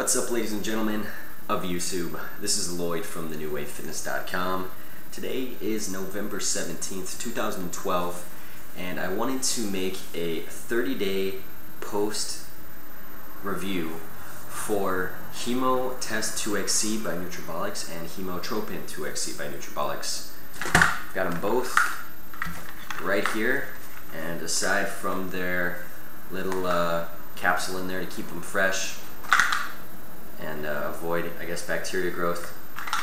What's up, ladies and gentlemen of YouTube? This is Lloyd from thenewwavefitness.com. Today is November 17th, 2012, and I wanted to make a 30-day post review for Hemotest 2XC by Nutrabolics and Hemotropin 2XC by Nutrabolics. Got them both right here, and aside from their little capsule in there to keep them fresh and avoid, I guess, bacteria growth,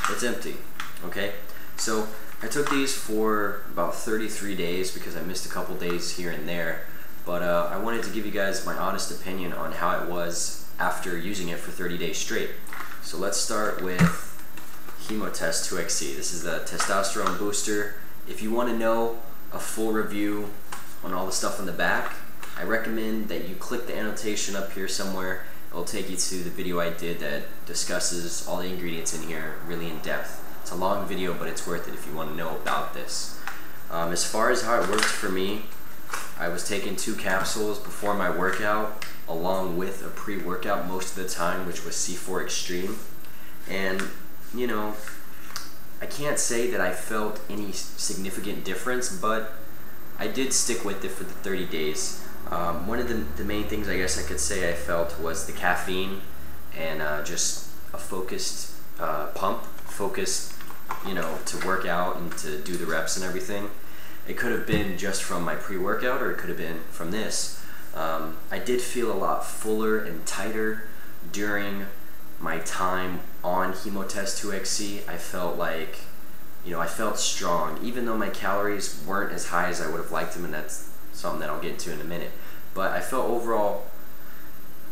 it's empty. Okay, so I took these for about 33 days because I missed a couple days here and there, but I wanted to give you guys my honest opinion on how it was after using it for 30 days straight. So let's start with Hemotest 2XC. This is a testosterone booster. If you want to know a full review on all the stuff on the back, I recommend that you click the annotation up here somewhere. It'll take you to the video I did that discusses all the ingredients in here really in depth. It's a long video, but it's worth it if you want to know about this. As far as how it worked for me, I was taking 2 capsules before my workout along with a pre-workout most of the time, which was C4 Extreme. And you know, I can't say that I felt any significant difference, but I did stick with it for the 30 days. One of the main things I guess I could say I felt was the caffeine and just a focused pump, focused, you know, to work out and to do the reps and everything. It could have been just from my pre-workout, or it could have been from this. I did feel a lot fuller and tighter during my time on Hemotest 2XC. I felt like, you know, I felt strong, even though my calories weren't as high as I would have liked them, and that's something that I'll get into in a minute. But I felt overall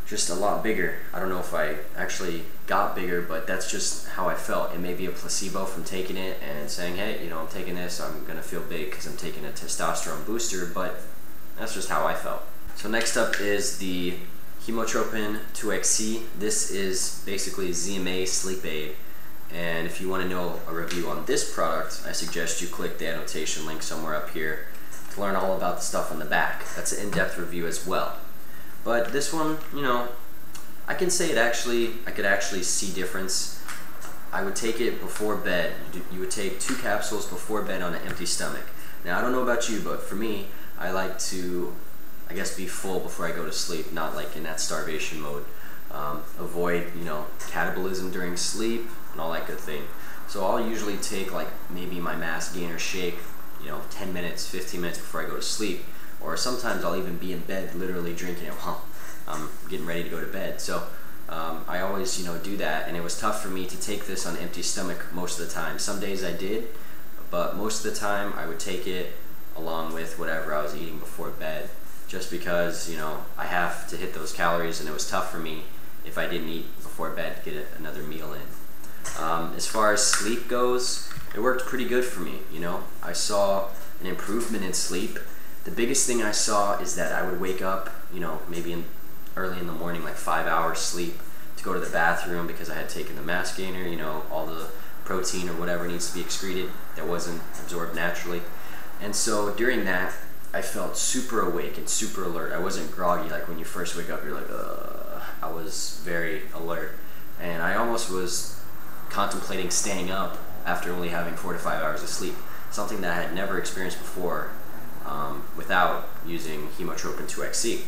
just a lot bigger. I don't know if I actually got bigger, but that's just how I felt. It may be a placebo from taking it and saying, hey, you know, I'm taking this, I'm gonna feel big because I'm taking a testosterone booster, but that's just how I felt. So next up is the Hemotropin 2XC. This is basically ZMA sleep aid, and if you want to know a review on this product, I suggest you click the annotation link somewhere up here to learn all about the stuff on the back. That's an in-depth review as well. But this one, you know, I can say I could actually see difference. I would take it before bed. You would take 2 capsules before bed on an empty stomach. Now, I don't know about you, but for me, I like to, I guess, be full before I go to sleep, not like in that starvation mode. Avoid, you know, catabolism during sleep and all that good thing. So I'll usually take like maybe my mass gainer shake, you know, 10 minutes, 15 minutes before I go to sleep. Or sometimes I'll even be in bed literally drinking it while I'm getting ready to go to bed. So I always, you know, do that, and it was tough for me to take this on an empty stomach most of the time. Some days I did, but most of the time I would take it along with whatever I was eating before bed, just because, you know, I have to hit those calories, and it was tough for me if I didn't eat before bed to get another meal in. As far as sleep goes, it worked pretty good for me. You know, I saw an improvement in sleep. The biggest thing I saw is that I would wake up, you know, maybe early in the morning, like 5 hours sleep, to go to the bathroom because I had taken the mass gainer, you know, all the protein or whatever needs to be excreted that wasn't absorbed naturally. And so during that, I felt super awake and super alert. I wasn't groggy like when you first wake up, you're like, I was very alert. And I almost was contemplating staying up after only having 4 to 5 hours of sleep, something that I had never experienced before without using Hemotropin 2XC.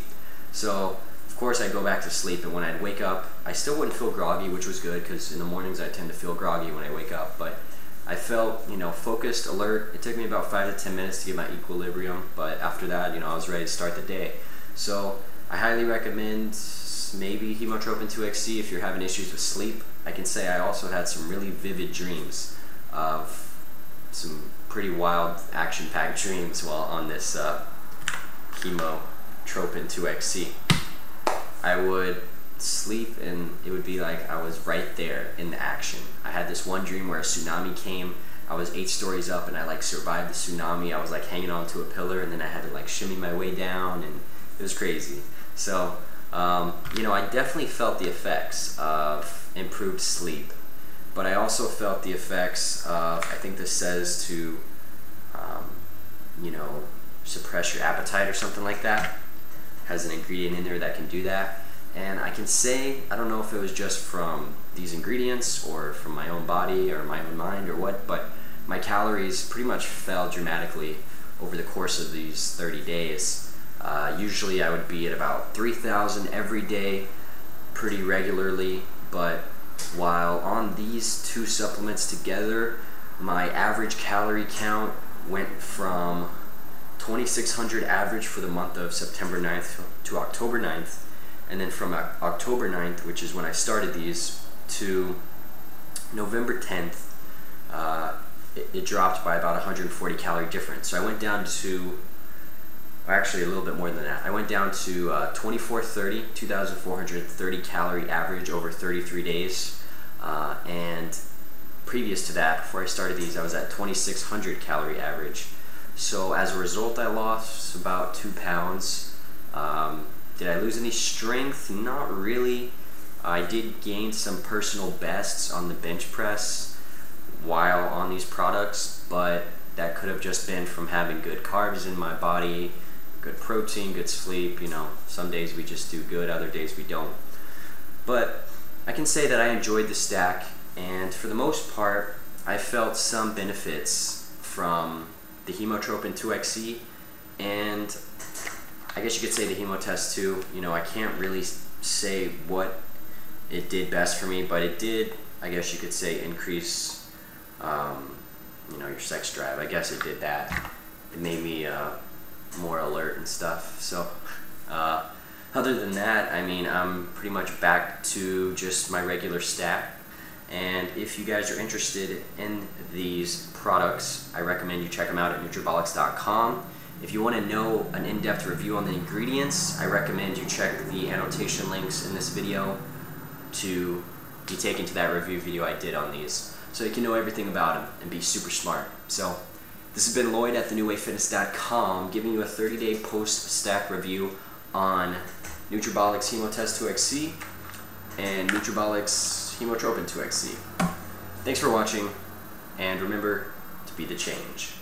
So of course I'd go back to sleep, and when I'd wake up, I still wouldn't feel groggy, which was good because in the mornings I tend to feel groggy when I wake up, but I felt, you know, focused, alert. It took me about 5 to 10 minutes to get my equilibrium, but after that, you know, I was ready to start the day. So I highly recommend maybe Hemotropin 2XC if you're having issues with sleep. I can say I also had some really vivid dreams of some pretty wild action-packed dreams while on this Hemotropin 2XC. I would sleep and it would be like I was right there in the action. I had this one dream where a tsunami came. I was 8 stories up and I like survived the tsunami. I was like hanging onto a pillar, and then I had to like shimmy my way down, and it was crazy. So you know, I definitely felt the effects of improved sleep, but I also felt the effects of, I think this says to you know, suppress your appetite or something like that. Has an ingredient in there that can do that. And I can say, I don't know if it was just from these ingredients or from my own body or my own mind or what, but my calories pretty much fell dramatically over the course of these 30 days. Usually I would be at about 3,000 every day pretty regularly, but while on these two supplements together, my average calorie count went from 2,600 average for the month of September 9th to October 9th, and then from October 9th, which is when I started these, to November 10th, it dropped by about 140 calorie difference. So I went down to, or actually a little bit more than that, I went down to 2,430 calorie average over 33 days. And previous to that, before I started these, I was at 2,600 calorie average. So as a result, I lost about 2 pounds. Did I lose any strength? Not really. I did gain some personal bests on the bench press while on these products, but that could have just been from having good carbs in my body, good protein, good sleep. You know, some days we just do good, other days we don't. But I can say that I enjoyed the stack, and for the most part, I felt some benefits from the Hemotropin 2XC, and I guess you could say the Hemotest too. You know, I can't really say what it did best for me, but it did, I guess you could say, increase, you know, your sex drive. I guess it did that. It made me more alert and stuff. So, other than that, I mean, I'm pretty much back to just my regular stack. And if you guys are interested in these products, I recommend you check them out at Nutrabolics.com. If you want to know an in-depth review on the ingredients, I recommend you check the annotation links in this video to be taken to that review video I did on these, so you can know everything about them and be super smart. So this has been Lloyd at thenewwayfitness.com giving you a 30-day post-stack review on Nutrabolics Hemotest 2XC and Nutrabolics Hemotropin 2XC. Thanks for watching, and remember to be the change.